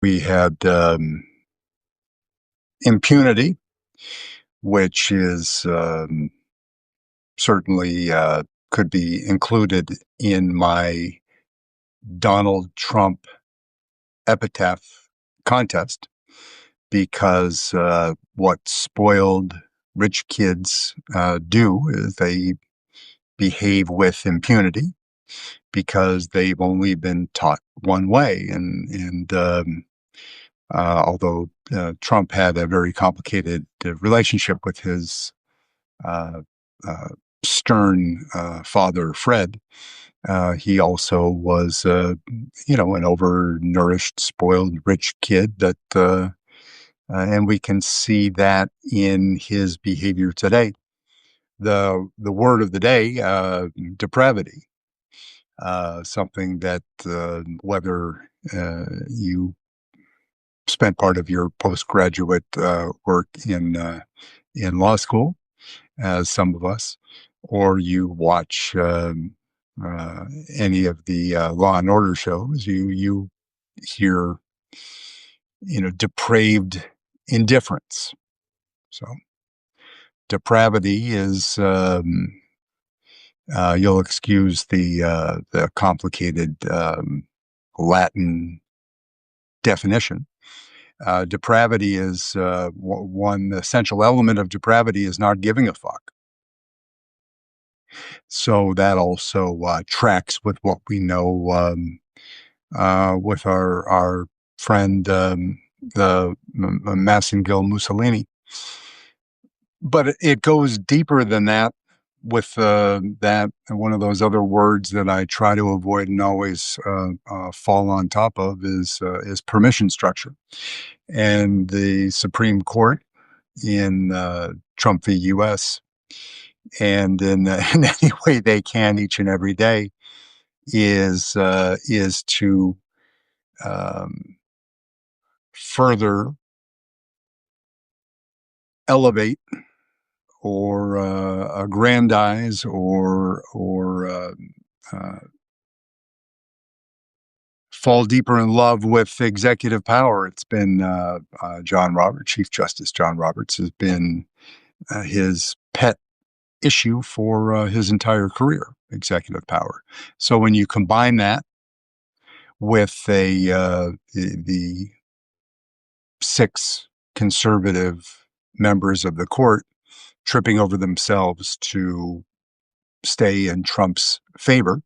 we had impunity, which is certainly could be included in my Donald Trump epitaph contest, because what spoiled rich kids do is they behave with impunity because they've only been taught one way. And although Trump had a very complicated relationship with his uh, uh, stern father, Fred, he also was, an overnourished, spoiled, rich kid and we can see that in his behavior today. The word of the day, depravity, something that whether you spent part of your postgraduate work in law school, as some of us, or you watch any of the Law and Order shows, you hear depraved indifference. So depravity is you'll excuse the complicated Latin definition. Depravity is one essential element of depravity is not giving a fuck. So that also tracks with what we know with our friend the Massengill Mussolini. But it goes deeper than that. With that, one of those other words that I try to avoid and always fall on top of is permission structure. And the Supreme Court in Trump v. U.S. and in any way they can each and every day is to further elevate or aggrandize or fall deeper in love with executive power. It's been John Roberts, Chief Justice John Roberts, has been his pet issue for his entire career, executive power. So when you combine that with the 6 conservative members of the court tripping over themselves to stay in Trump's favor,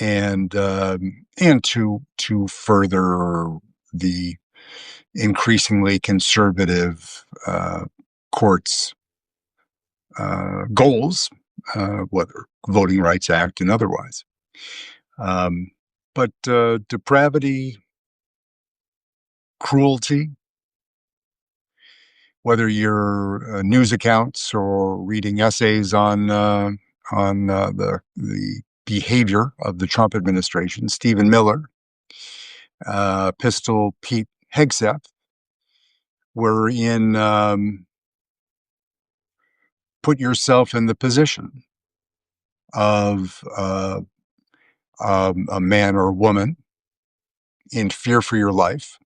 and to further the increasingly conservative court's goals, whether Voting Rights Act and otherwise. But depravity, cruelty, whether you're news accounts or reading essays on the behavior of the Trump administration, Stephen Miller, Pistol Pete Hegseth, were in put yourself in the position of a man or woman in fear for your life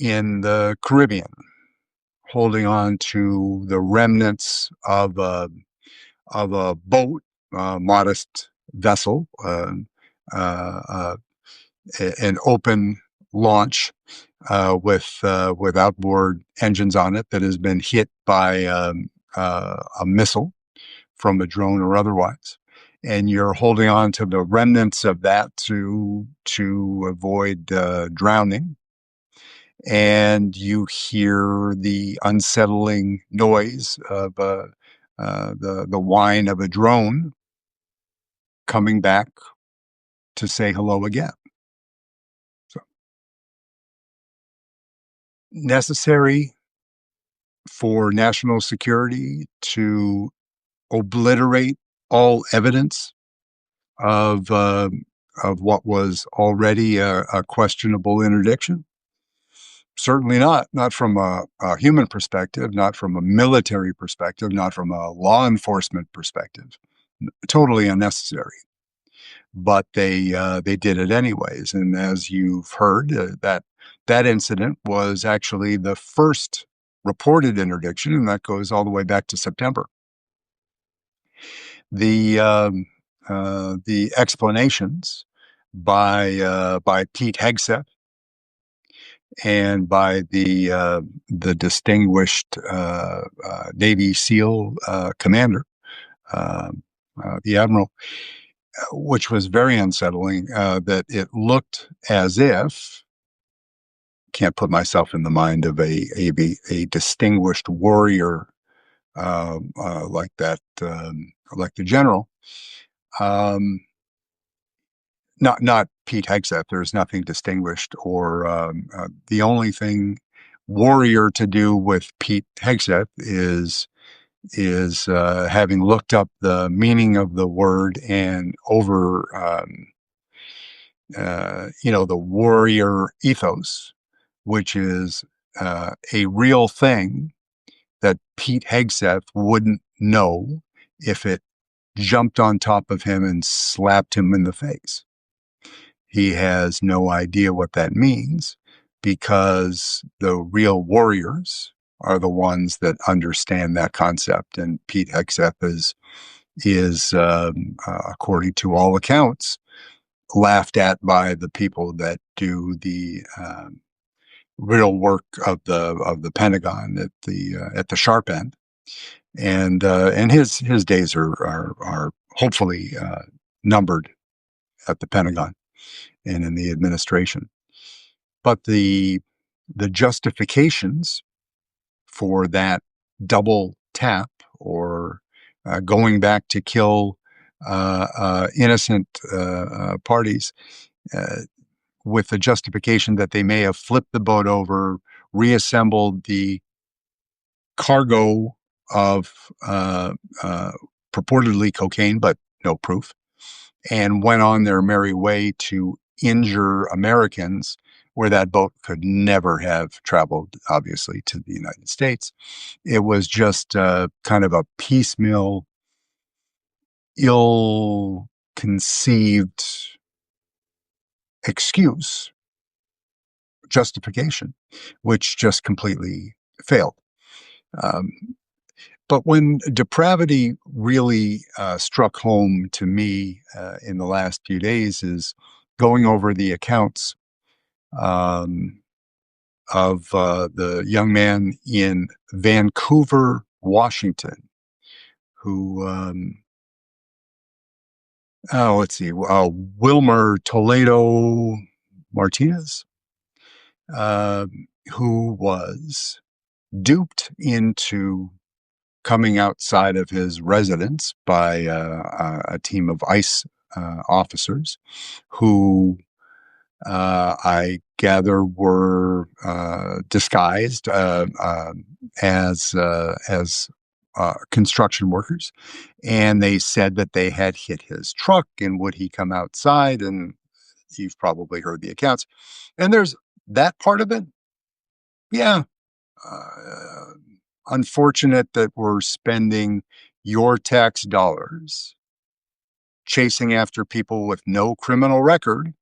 in the Caribbean, holding on to the remnants of a boat, modest vessel, an open launch with outboard engines on it that has been hit by a missile from a drone or otherwise, and you're holding on to the remnants of that to avoid drowning. And you hear the unsettling noise of the whine of a drone coming back to say hello again. So necessary for national security to obliterate all evidence of what was already a questionable interdiction? Certainly not from a human perspective, not from a military perspective, not from a law enforcement perspective. Totally unnecessary. but they did it anyways. And as you've heard, that incident was actually the first reported interdiction, and that goes all the way back to September. The explanations by Pete Hegseth and by the distinguished Navy SEAL commander, uh, the admiral, which was very unsettling. That it looked as if, can't put myself in the mind of a distinguished warrior like that, like the general. Um, not Pete Hegseth. There's nothing distinguished or the only thing warrior to do with Pete Hegseth is having looked up the meaning of the word and over the warrior ethos, which is a real thing that Pete Hegseth wouldn't know if it jumped on top of him and slapped him in the face. He has no idea what that means because the real warriors are the ones that understand that concept. And Pete Hegseth is according to all accounts, laughed at by the people that do the real work of the Pentagon at the sharp end. And his days are hopefully numbered at the Pentagon and in the administration. But the justifications for that double tap or going back to kill innocent parties with the justification that they may have flipped the boat over, reassembled the cargo of purportedly cocaine, but no proof, and went on their merry way to injure Americans where that boat could never have traveled, obviously, to the United States. It was just kind of a piecemeal, ill-conceived excuse, justification, which just completely failed. Um, But when depravity really struck home to me in the last few days is going over the accounts um, of the young man in Vancouver, Washington, who, let's see, Wilmer Toledo Martinez, uh, who was duped into coming outside of his residence by a team of ICE officers who I gather were disguised as construction workers, and they said that they had hit his truck and would he come outside? And you've probably heard the accounts, and there's that part of it. Yeah, uh, unfortunate that we're spending your tax dollars chasing after people with no criminal record.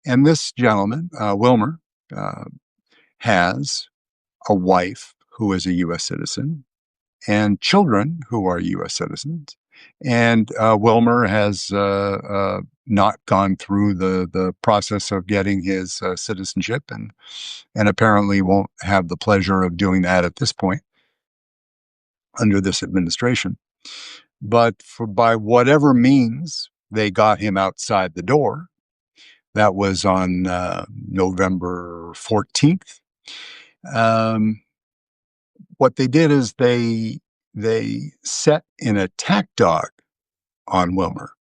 And this gentleman, Wilmer, uh, has a wife who is a U.S. citizen and children who are U.S. citizens. And Wilmer has not gone through the process of getting his citizenship and apparently won't have the pleasure of doing that at this point under this administration. But by whatever means they got him outside the door, that was on November 14th. What they did is they set an attack dog on Wilmer.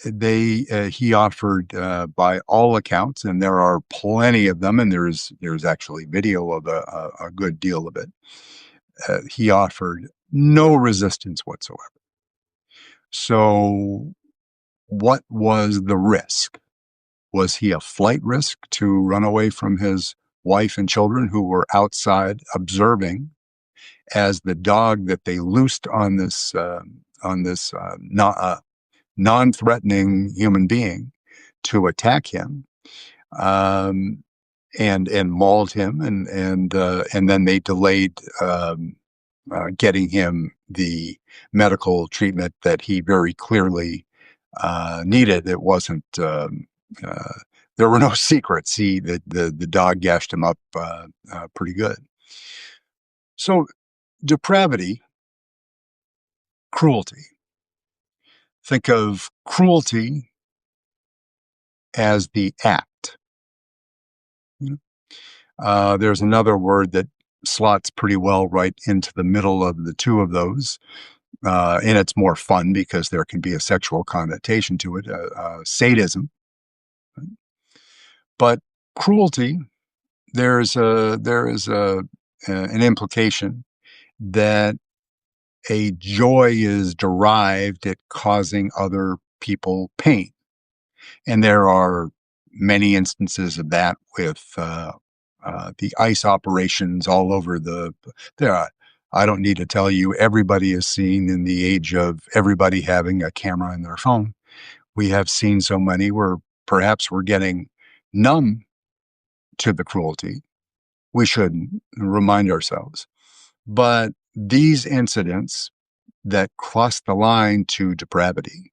He offered, by all accounts, and there are plenty of them, and there's actually video of a good deal of it. He offered no resistance whatsoever. So, what was the risk? Was he a flight risk to run away from his wife and children who were outside observing as the dog that they loosed on this non-threatening human being to attack him, um, and mauled him, and then they delayed getting him the medical treatment that he very clearly needed. It wasn't. Uh, there were no secrets. The dog gashed him up pretty good. So depravity, cruelty. Think of cruelty as the act. There's another word that slots pretty well right into the middle of the two of those. And it's more fun because there can be a sexual connotation to it, sadism. But cruelty, there is an implication that a joy is derived at causing other people pain. And there are many instances of that with the ICE operations all over there. I don't need to tell you, everybody is seen in the age of everybody having a camera in their phone. We have seen so many where perhaps we're getting numb to the cruelty. We shouldn't remind ourselves. But these incidents that cross the line to depravity,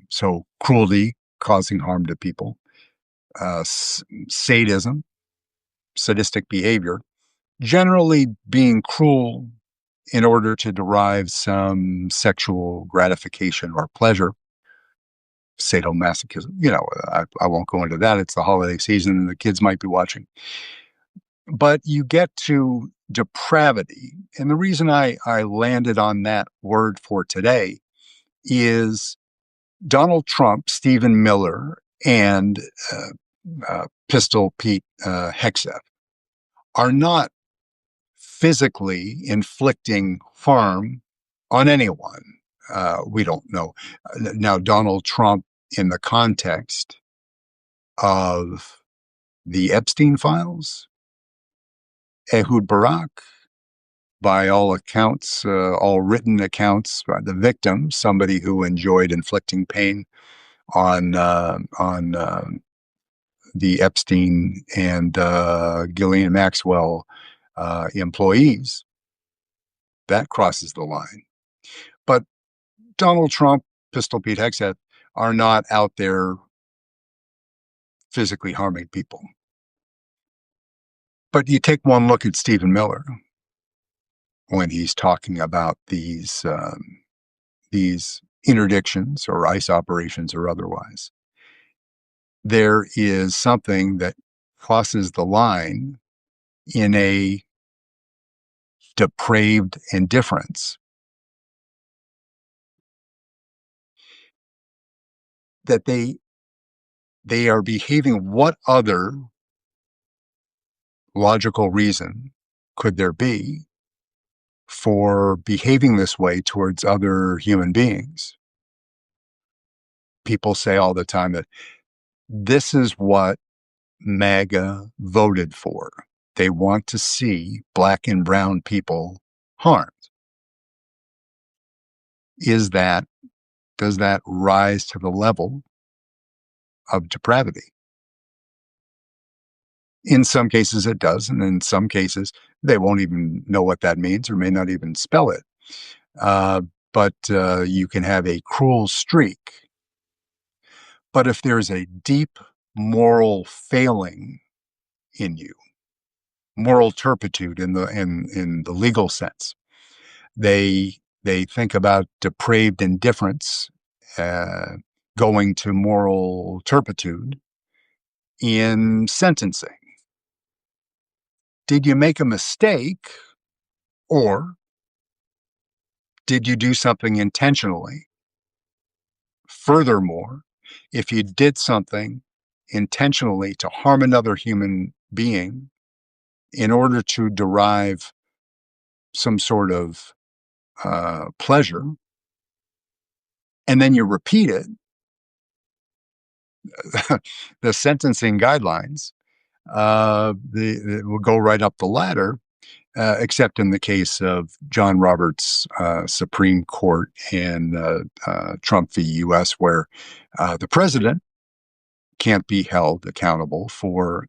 so cruelty, causing harm to people, sadism, sadistic behavior, generally being cruel in order to derive some sexual gratification or pleasure, sadomasochism. I won't go into that. It's the holiday season and the kids might be watching. But you get to depravity. And the reason I landed on that word for today is Donald Trump, Stephen Miller, and Pistol Pete Hegseth are not physically inflicting harm on anyone. We don't know. Now, Donald Trump, in the context of the Epstein files, Ehud Barak, by all accounts, all written accounts, the victim, somebody who enjoyed inflicting pain on the Epstein and Ghislaine Maxwell employees, that crosses the line. But Donald Trump, Pistol Pete Hegseth are not out there physically harming people. But you take one look at Stephen Miller when he's talking about these interdictions or ICE operations or otherwise. There is something that crosses the line in a depraved indifference that they are behaving. What other logical reason could there be for behaving this way towards other human beings? People say all the time that this is what MAGA voted for. They want to see black and brown people harmed. Does that rise to the level of depravity? In some cases it does, and in some cases they won't even know what that means or may not even spell it. But you can have a cruel streak. But if there's a deep moral failing in you, moral turpitude in the legal sense, they think about depraved indifference going to moral turpitude in sentencing. Did you make a mistake, or did you do something intentionally? Furthermore, if you did something intentionally to harm another human being in order to derive some sort of pleasure, and then you repeat it, the sentencing guidelines will go right up the ladder. except in the case of John Roberts' Supreme Court and Trump v. U.S., where the president can't be held accountable for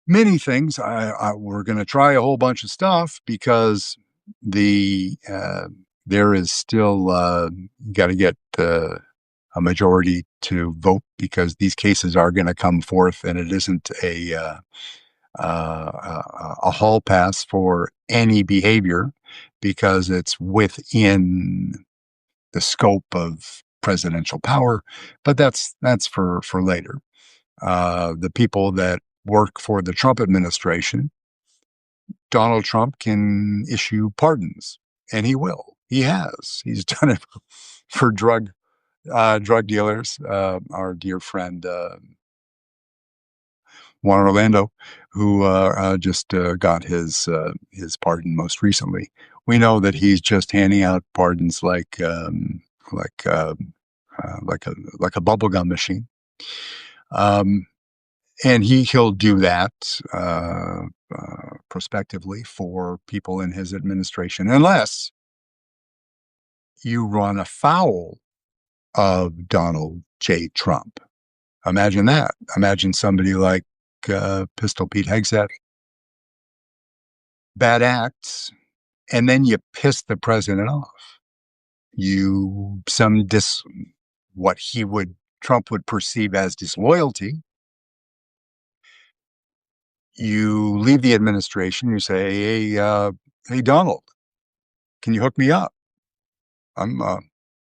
many things. We're going to try a whole bunch of stuff because there is still got to get a majority to vote because these cases are going to come forth, and it isn't a hall pass for any behavior because it's within the scope of presidential power. But that's for later. The people that work for the Trump administration, Donald Trump can issue pardons, and he will. He has. He's done it for drug dealers. Our dear friend Juan Orlando, who just got his pardon most recently. We know that he's just handing out pardons like uh, like a bubblegum machine. And he'll do that prospectively for people in his administration, unless you run afoul of Donald J. Trump. Imagine that. Imagine somebody like Pistol Pete Hegseth, bad acts, and then you piss the president off. What Trump would perceive as disloyalty. You leave the administration. You say, "Hey, Donald, can you hook me up? I'm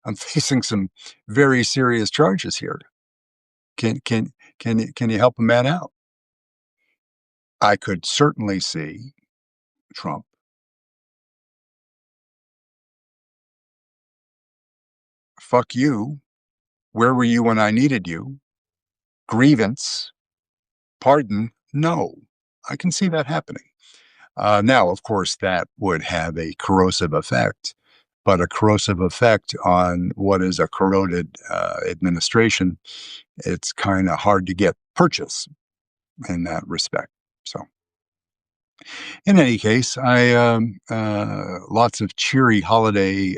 I'm facing some very serious charges here. Can can can you help a man out?" I could certainly see Trump. Fuck you. Where were you when I needed you? Grievance. Pardon. No. I can see that happening. Now, of course, that would have a corrosive effect, but a corrosive effect on what is a corroded administration, it's kind of hard to get purchase in that respect. So, in any case, I lots of cheery holiday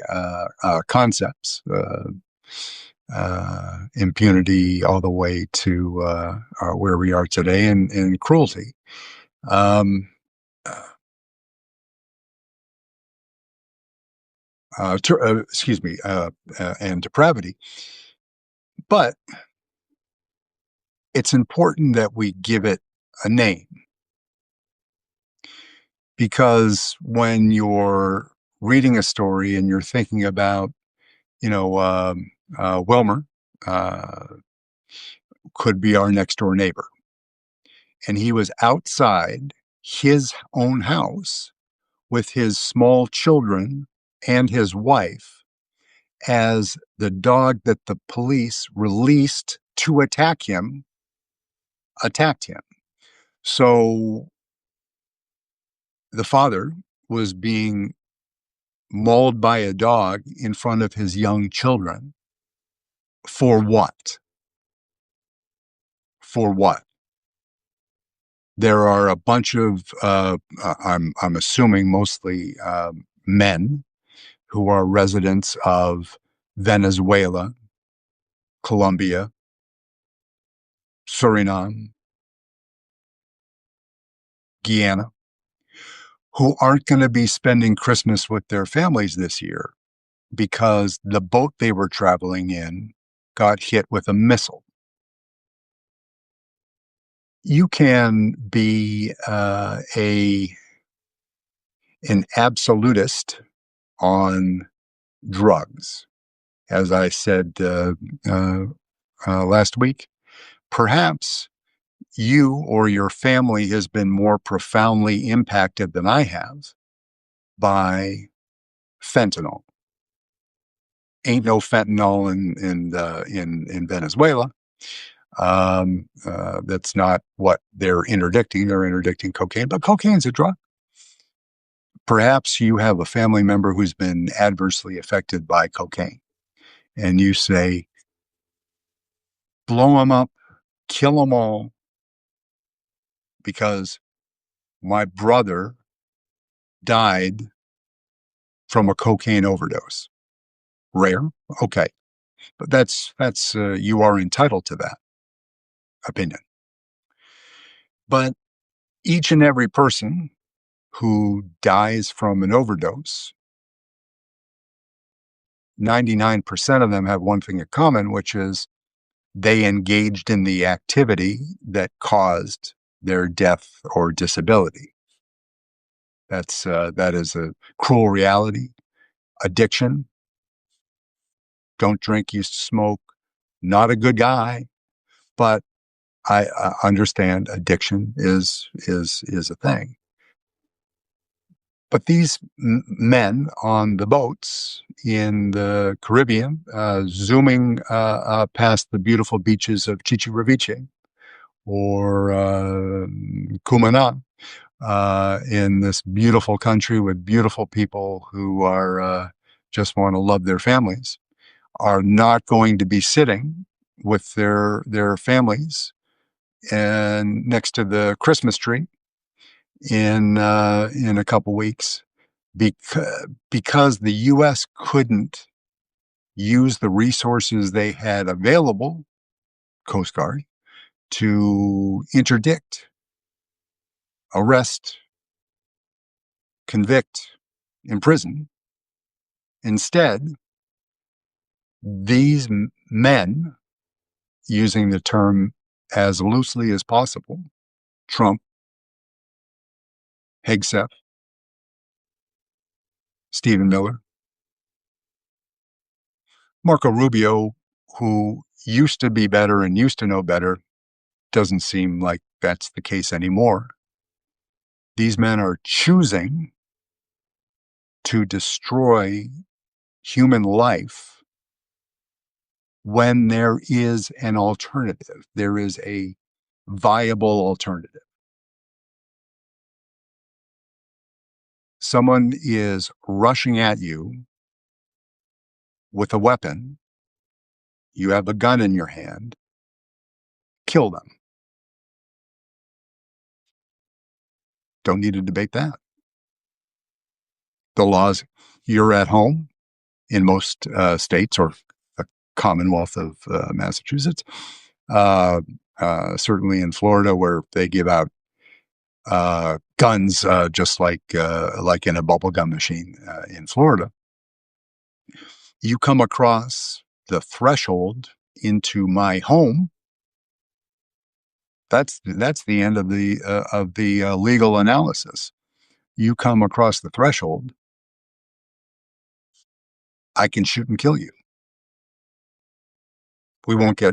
concepts, impunity all the way to where we are today, and cruelty. Um, Excuse me, and depravity. But it's important that we give it a name because when you're reading a story and you're thinking about, Wilmer could be our next door neighbor, and he was outside his own house with his small children and his wife as the dog that the police released to attack him attacked him. So the father was being mauled by a dog in front of his young children. For what? For what? There are a bunch of, I'm assuming mostly men who are residents of Venezuela, Colombia, Suriname, Guyana, who aren't going to be spending Christmas with their families this year because the boat they were traveling in got hit with a missile. You can be an absolutist on drugs, as I said last week. Perhaps you or your family has been more profoundly impacted than I have by fentanyl. Ain't no fentanyl in Venezuela. That's not what they're interdicting. They're interdicting cocaine, but cocaine's a drug. Perhaps you have a family member who's been adversely affected by cocaine, and you say, blow them up, kill them all, because My brother died from a cocaine overdose. Rare? Okay. But that's you are entitled to that opinion. But each and every person who dies from an overdose, 99% of them have one thing in common, which is they engaged in the activity that caused their death or disability. That is a cruel reality. Addiction, don't drink, used to smoke, not a good guy, but I understand addiction is a thing. But these men on the boats in the Caribbean, zooming past the beautiful beaches of Chichi Raviche or Cumana, in this beautiful country with beautiful people who are just want to love their families, are not going to be sitting with their families and next to the Christmas tree in a couple weeks because the U.S. couldn't use the resources they had available, Coast Guard, to interdict, arrest, convict, imprison. Instead, these men, using the term as loosely as possible, Trump, Hegseth, Stephen Miller, Marco Rubio, who used to be better and used to know better, doesn't seem like that's the case anymore. These men are choosing to destroy human life when there is an alternative. There is a viable alternative. Someone is rushing at you with a weapon. You have a gun in your hand. Kill them. Don't need to debate that. The laws, you're at home in most states or the Commonwealth of Massachusetts, certainly in Florida, where they give out guns just like in a bubblegum machine in Florida. You come across the threshold into my home. That's the end of the legal analysis. You come across the threshold, I can shoot and kill you. We won't go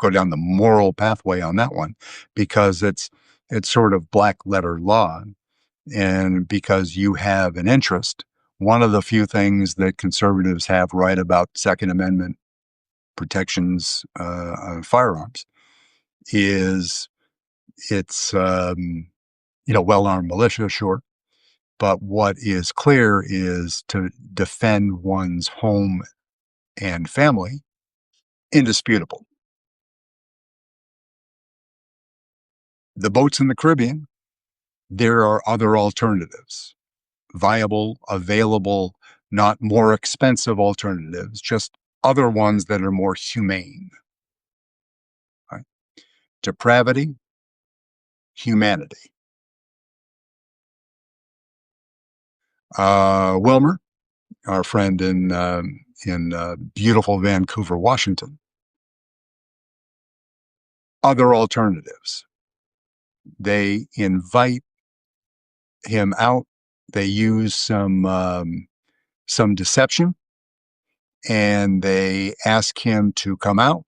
down the moral pathway on that one because it's sort of black letter law, and because you have an interest. One of the few things that conservatives have right about Second Amendment protections of firearms is it's well-armed militia, sure, but what is clear is to defend one's home and family, indisputable. The boats in the Caribbean, there are other alternatives, viable, available, not more expensive alternatives, just other ones that are more humane. Right? Depravity, humanity. Wilmer, our friend in beautiful Vancouver, Washington, other alternatives. They invite him out. They use some deception, and they ask him to come out.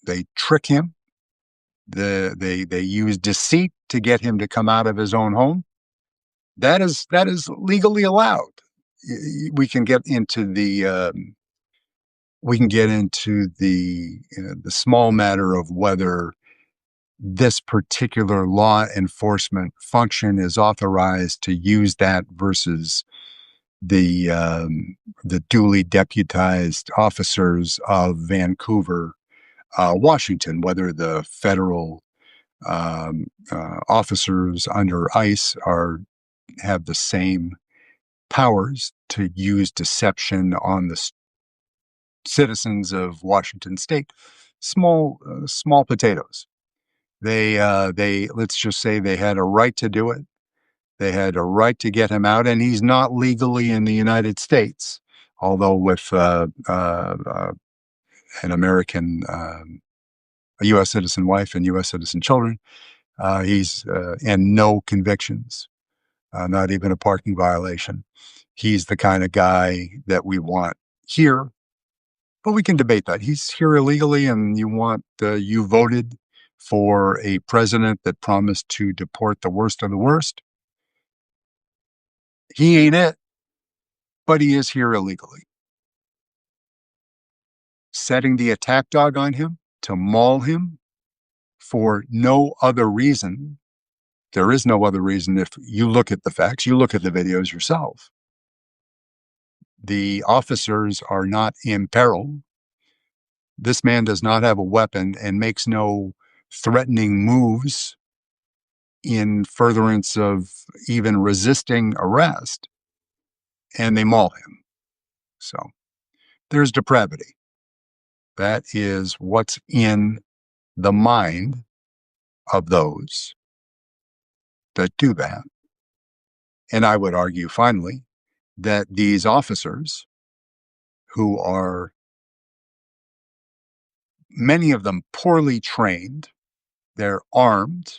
They trick him. They use deceit to get him to come out of his own home. That is legally allowed. We can get into the the small matter of whether this particular law enforcement function is authorized to use that versus the duly deputized officers of Vancouver, Washington, whether the federal officers under ICE have the same powers to use deception on the citizens of Washington State. Small potatoes. They let's just say they had a right to do it. They had a right to get him out, and he's not legally in the United States, although with an American, a U.S. citizen wife and U.S. citizen children. He's and no convictions, not even a parking violation. He's the kind of guy that we want here, but we can debate that. He's here illegally, and you voted for a president that promised to deport the worst of the worst. He ain't it, but he is here illegally. Setting the attack dog on him to maul him for no other reason. There is no other reason. If you look at the facts, you look at the videos yourself. The officers are not in peril. This man does not have a weapon and makes no threatening moves in furtherance of even resisting arrest, and they maul him. So there's depravity. That is what's in the mind of those that do that. And I would argue, finally, that these officers, who are many of them poorly trained, they're armed.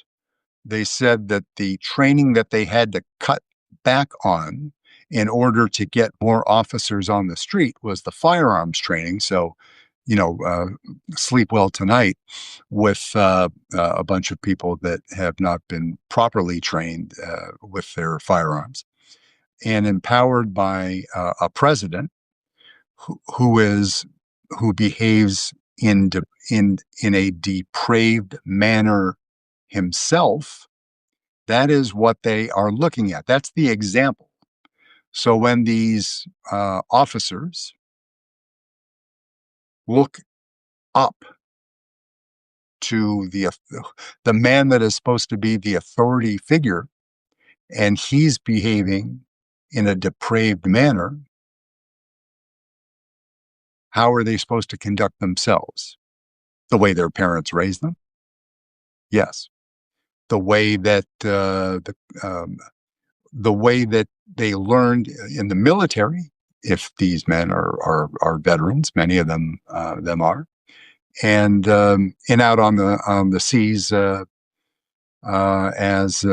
They said that the training that they had to cut back on in order to get more officers on the street was the firearms training. So, sleep well tonight with a bunch of people that have not been properly trained with their firearms, and empowered by a president who behaves in a depraved manner himself. That is what they are looking at. That's the example. So when these officers look up to the man that is supposed to be the authority figure, and he's behaving in a depraved manner, how are they supposed to conduct themselves? The way their parents raised them? Yes. The way that the way that they learned in the military, if these men are veterans, many of them are, and out on the seas as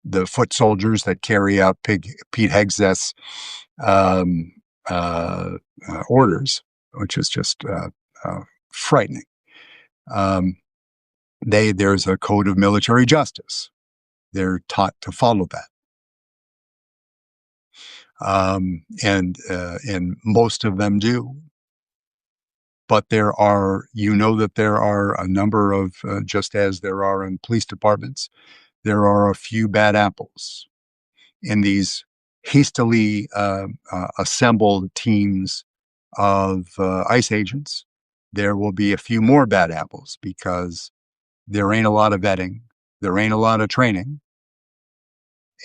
the foot soldiers that carry out Pete Hegseth's orders, which is just frightening. There's a code of military justice. They're taught to follow that. And most of them do. But there are a number of, just as there are in police departments, there are a few bad apples in these hastily assembled teams of ICE agents. There will be a few more bad apples because there ain't a lot of vetting. There ain't a lot of training.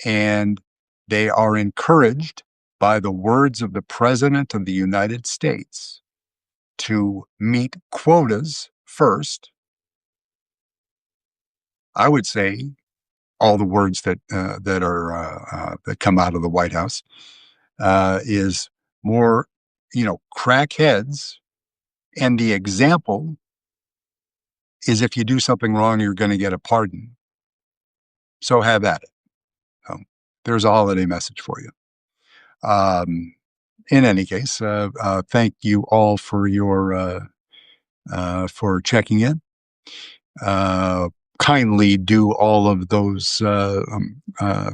And they are encouraged by the words of the President of the United States to meet quotas first. I would say all the words that come out of the White House is more, crackheads, and the example is if you do something wrong, you're going to get a pardon. So have at it. There's a holiday message for you. In any case, thank you all for for checking in. Kindly do all of those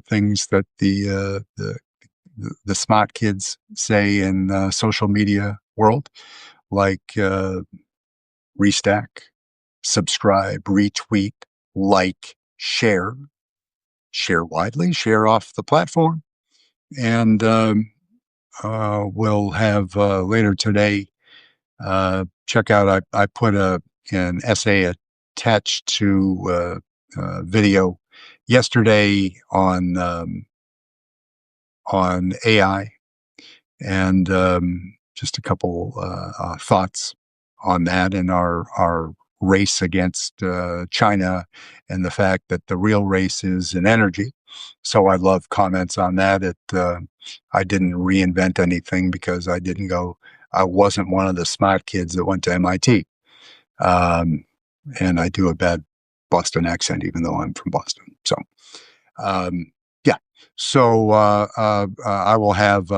things that the smart kids say in social media world, like restack, subscribe, retweet, like, share widely, share off the platform, and we'll have later today. Check out. I put an essay attached to video yesterday on AI, and just a couple thoughts on that and our race against China, and the fact that the real race is in energy. So I love comments on that. I didn't reinvent anything because I wasn't one of the smart kids that went to MIT. And I do a bad Boston accent, even though I'm from Boston. So, yeah. So I will have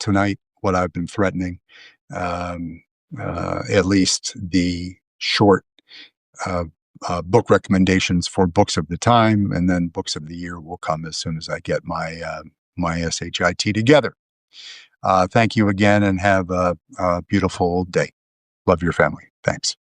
tonight what I've been threatening, at least the short uh, book recommendations for books of the time, and then books of the year will come as soon as I get my SHIT together. Thank you again, and have a beautiful day. Love your family. Thanks.